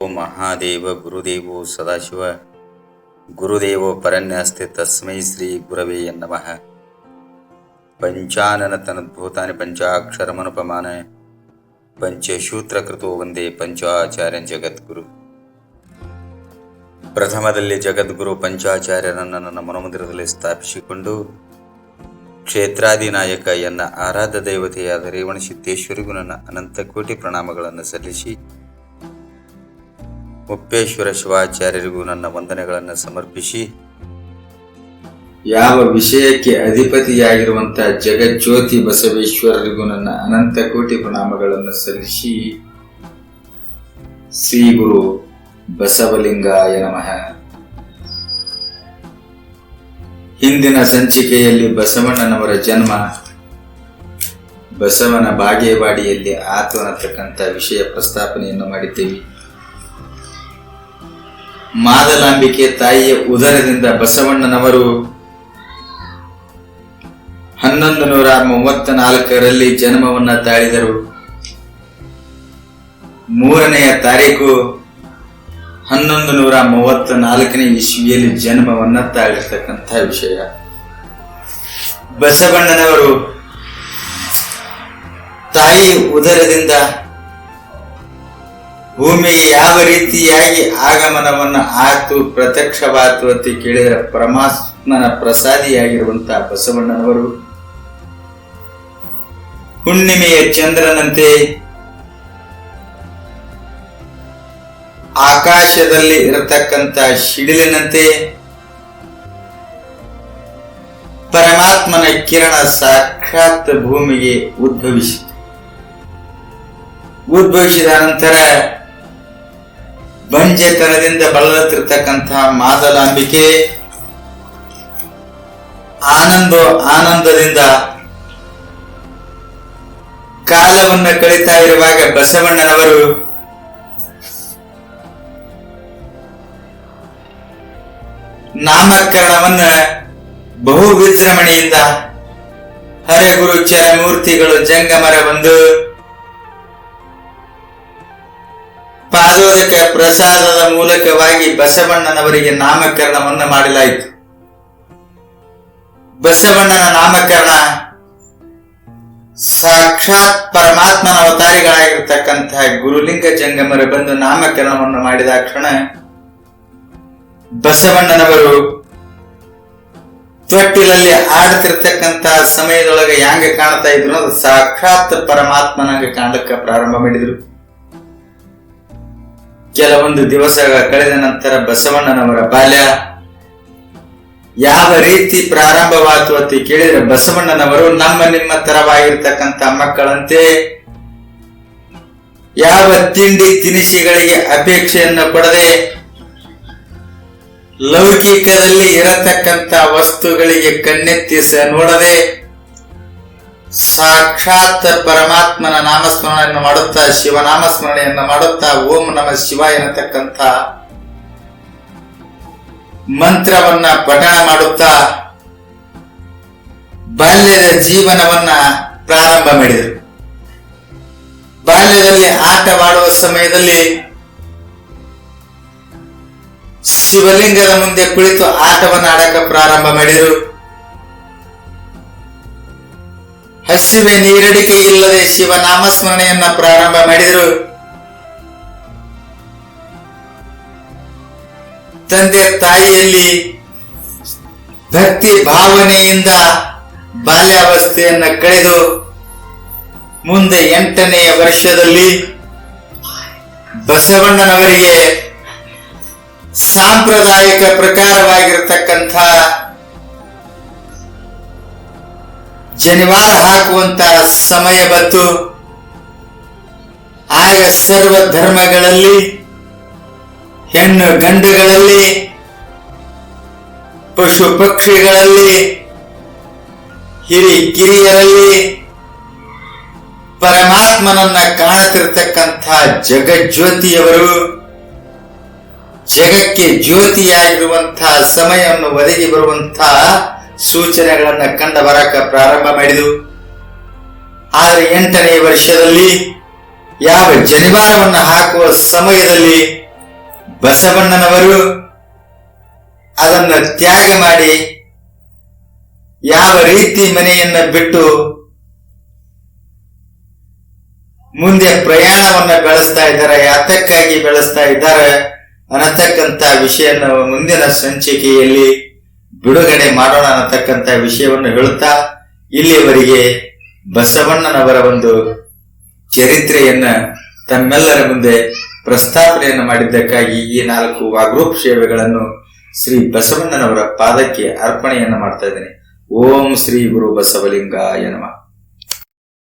ಓಂ ಮಹಾದೇವ ಗುರುದೇವೋ ಸದಾಶಿವ ಗುರುದೇವೋ ಪರನ್ಯಾಸ್ತೆ ತಸ್ಮೈ ಶ್ರೀ ಗುರವೇ ನಮಃ. ಪಂಚಾನನ ತನದ್ಭೂತಾನಿ ಪಂಚಾಕ್ಷರಮನುಪಮಾನ ಪಂಚಶೂತ್ರಕೃತೋ ಒಂದೇ ಪಂಚಾಚಾರ್ಯ ಜಗದ್ಗುರು. ಪ್ರಥಮದಲ್ಲಿ ಜಗದ್ಗುರು ಪಂಚಾಚಾರ್ಯರನ್ನು ನನ್ನ ಮನೋಮಂದಿರದಲ್ಲಿ ಸ್ಥಾಪಿಸಿಕೊಂಡು ಕ್ಷೇತ್ರಾಧಿನಾಯಕ ಎನ್ನ ಆರಾಧ್ಯ ದೇವತೆಯಾದ ರೇವಣಸಿದ್ದೇಶ್ವರಿಗೂ ನನ್ನ ಅನಂತ ಕೋಟಿ ಪ್ರಣಾಮಗಳನ್ನು ಸಲ್ಲಿಸಿ ಮುಪ್ಪೇಶ್ವರ ಶಿವಾಚಾರ್ಯರಿಗೂ ನನ್ನ ವಂದನೆಗಳನ್ನು ಸಮರ್ಪಿಸಿ, ಯಾವ ವಿಷಯಕ್ಕೆ ಅಧಿಪತಿಯಾಗಿರುವಂತಹ ಜಗಜ್ಯೋತಿ ಬಸವೇಶ್ವರರಿಗೂ ನನ್ನ ಅನಂತ ಕೋಟಿ ಪ್ರಣಾಮಗಳನ್ನು ಸಲ್ಲಿಸಿ, ಶ್ರೀ ಗುರು ಬಸವಲಿಂಗಾಯ ನಮಃ. ಹಿಂದಿನ ಸಂಚಿಕೆಯಲ್ಲಿ ಬಸವಣ್ಣನವರ ಜನ್ಮ, ಬಸವನ ಬಾಗೇವಾಡಿಯಲ್ಲಿ ಆತು ಅನ್ನತಕ್ಕಂಥ ವಿಷಯ ಪ್ರಸ್ತಾಪನೆಯನ್ನು ಮಾಡಿದ್ದೇವೆ. ಮಾದಲಾಂಬಿಕೆ ತಾಯಿಯ ಉದರದಿಂದ ಬಸವಣ್ಣನವರು 1134ರಲ್ಲಿ ಜನ್ಮವನ್ನ ತಾಳಿದರು. 3ನೇ ತಾರೀಕು 1134ನೇ ಇಸ್ವಿಯಲ್ಲಿ ಜನ್ಮವನ್ನ ತಾಳಿರ್ತಕ್ಕಂಥ ವಿಷಯ. ಬಸವಣ್ಣನವರು ತಾಯಿ ಉದರದಿಂದ ಭೂಮಿಗೆ ಯಾವ ರೀತಿಯಾಗಿ ಆಗಮನವನ್ನ ಆತು ಪ್ರತ್ಯಕ್ಷವಾತು ಅಂತ ಕೇಳಿದರೆ ಪರಮಾತ್ಮನ ಪ್ರಸಾದಿಯಾಗಿರುವಂತಹ ಬಸವಣ್ಣನವರು ಹುಣ್ಣಿಮೆಯ ಚಂದ್ರನಂತೆ ಆಕಾಶದಲ್ಲಿ ಇರತಕ್ಕಂತ ಶಿಡಿಲಿನಂತೆ ಪರಮಾತ್ಮನ ಕಿರಣ ಸಾಕ್ಷಾತ್ ಭೂಮಿಗೆ ಉದ್ಭವಿಸಿದ ನಂತರ ಬಂಜೆತನದಿಂದ ಬಳಲುತ್ತಿರ್ತಕ್ಕಂತಹ ಮಾದಲಾಂಬಿಕೆ ಆನಂದದಿಂದ ಕಾಲವನ್ನು ಕಳೀತಾ ಇರುವಾಗ ಬಸವಣ್ಣನವರು ನಾಮಕರಣವನ್ನ ಬಹು ವಿಜೃಂಭಣೆಯಿಂದ ಹರಗುರು ಚರಮೂರ್ತಿಗಳು ಜಂಗಮರ ಬಂದು ಪಾದೋದಕ ಪ್ರಸಾದದ ಮೂಲಕವಾಗಿ ಬಸವಣ್ಣನವರಿಗೆ ನಾಮಕರಣವನ್ನು ಮಾಡಲಾಯಿತು. ಬಸವಣ್ಣನ ನಾಮಕರಣ ಸಾಕ್ಷಾತ್ ಪರಮಾತ್ಮನ ಅವತಾರಿಗಳಾಗಿರ್ತಕ್ಕಂತಹ ಗುರುಲಿಂಗ ಜಂಗಮರು ಬಂದು ನಾಮಕರಣವನ್ನು ಮಾಡಿದ ಕ್ಷಣ ಬಸವಣ್ಣನವರು ತೊಟ್ಟಿಲಲ್ಲಿ ಆಡುತ್ತಿರ್ತಕ್ಕಂತಹ ಸಮಯದೊಳಗೆ ಹ್ಯಾಂಗ ಕಾಣ್ತಾ ಇದ್ರು ಅದು ಸಾಕ್ಷಾತ್ ಪರಮಾತ್ಮನಾಗ ಕಾಣಲಿಕ್ಕೆ ಪ್ರಾರಂಭ ಮಾಡಿದ್ರು. ಕೆಲವೊಂದು ದಿವಸ ಕಳೆದ ನಂತರ ಬಸವಣ್ಣನವರ ಬಾಲ್ಯ ಯಾವ ರೀತಿ ಪ್ರಾರಂಭವಾತು ಅಂತ ಕೇಳಿದ್ರೆ, ಬಸವಣ್ಣನವರು ನಮ್ಮ ನಿಮ್ಮ ತರವಾಗಿರ್ತಕ್ಕಂಥ ಮಕ್ಕಳಂತೆ ಯಾವ ತಿಂಡಿ ತಿನಿಸಿಗಳಿಗೆ ಅಪೇಕ್ಷೆಯನ್ನು ಪಡದೆ ಲೌಕಿಕದಲ್ಲಿ ಇರತಕ್ಕಂಥ ವಸ್ತುಗಳಿಗೆ ಕಣ್ಣೆತ್ತಿ ನೋಡದೆ ಸಾಕ್ಷಾತ್ ಪರಮಾತ್ಮನ ನಾಮಸ್ಮರಣೆಯನ್ನು ಮಾಡುತ್ತಾ ಶಿವನಾಮಸ್ಮರಣೆಯನ್ನು ಮಾಡುತ್ತಾ ಓಂ ನಮಃ ಶಿವಾಯ ಎನ್ನತಕ್ಕಂಥ ಮಂತ್ರವನ್ನ ಪಠಣ ಮಾಡುತ್ತಾ ಬಾಲ್ಯದ ಜೀವನವನ್ನ ಪ್ರಾರಂಭ ಮಾಡಿದರು. ಬಾಲ್ಯದಲ್ಲಿ ಆಟವಾಡುವ ಸಮಯದಲ್ಲಿ ಶಿವಲಿಂಗದ ಮುಂದೆ ಕುಳಿತು ಆಟವನ್ನು ಆಡಕ್ಕೆ ಪ್ರಾರಂಭ ಮಾಡಿದರು. ಹಸಿವೆ ನೀರಡಿಕೆ ಇಲ್ಲದೆ ಶಿವನಾಮಸ್ಮರಣೆಯನ್ನ ಪ್ರಾರಂಭ ಮಾಡಿದರು. ತಂದೆ ತಾಯಿಯಲ್ಲಿ ಭಕ್ತಿ ಭಾವನೆಯಿಂದ ಬಾಲ್ಯಾವಸ್ಥೆಯನ್ನ ಕಳೆದು ಮುಂದೆ 8ನೇ ವರ್ಷದಲ್ಲಿ ಬಸವಣ್ಣನವರಿಗೆ ಸಾಂಪ್ರದಾಯಿಕ ಪ್ರಕಾರವಾಗಿರತಕ್ಕಂಥ ಜನಿವಾರ ಹಾಕುವಂತ ಸಮಯ ಬಂತು. ಆಗ ಸರ್ವ ಧರ್ಮಗಳಲ್ಲಿ, ಹೆಣ್ಣು ಗಂಡುಗಳಲ್ಲಿ, ಪಶು ಪಕ್ಷಿಗಳಲ್ಲಿ, ಕಿರಿಯರಲ್ಲಿ ಪರಮಾತ್ಮನನ್ನ ಕಾಣುತ್ತಿರ್ತಕ್ಕಂಥ ಜಗಜ್ಯೋತಿಯವರು ಜಗಕ್ಕೆ ಜ್ಯೋತಿಯಾಗಿರುವಂತಹ ಸಮಯವನ್ನು ಒದಗಿ ಬರುವಂತಹ ಸೂಚನೆಗಳನ್ನ ಕಂಡ ಬರಕ ಪ್ರಾರಂಭ ಮಾಡಿದವು. ಆದರೆ 8ನೇ ವರ್ಷದಲ್ಲಿ ಯಾವ ಜನಿವಾರವನ್ನು ಹಾಕುವ ಸಮಯದಲ್ಲಿ ಬಸವಣ್ಣನವರು ಅದನ್ನು ತ್ಯಾಗ ಮಾಡಿ ಯಾವ ರೀತಿ ಮನೆಯನ್ನ ಬಿಟ್ಟು ಮುಂದೆ ಪ್ರಯಾಣವನ್ನ ಬೆಳೆಸ್ತಾ ಇದ್ದಾರೆ, ಯಾತಕ್ಕಾಗಿ ಬೆಳೆಸ್ತಾ ಇದ್ದಾರೆ ಅನ್ನತಕ್ಕಂತ ವಿಷಯನ ಮುಂದಿನ ಸಂಚಿಕೆಯಲ್ಲಿ ಬಿಡುಗಡೆ ಮಾಡೋಣ ಅನ್ನತಕ್ಕಂತ ವಿಷಯವನ್ನು ಹೇಳುತ್ತಾ ಇಲ್ಲಿಯವರೆಗೆ ಬಸವಣ್ಣನವರ ಒಂದು ಚರಿತ್ರೆಯನ್ನ ತಮ್ಮೆಲ್ಲರ ಮುಂದೆ ಪ್ರಸ್ತಾಪನೆಯನ್ನು ಮಾಡಿದ್ದಕ್ಕಾಗಿ ಈ 4 ವಾಗ್ರೂಪ್ ಸೇವೆಗಳನ್ನು ಶ್ರೀ ಬಸವಣ್ಣನವರ ಪಾದಕ್ಕೆ ಅರ್ಪಣೆಯನ್ನು ಮಾಡ್ತಾ ಇದ್ದೇನೆ. ಓಂ ಶ್ರೀ ಗುರು ಬಸವಲಿಂಗಾಯ ನಮಃ.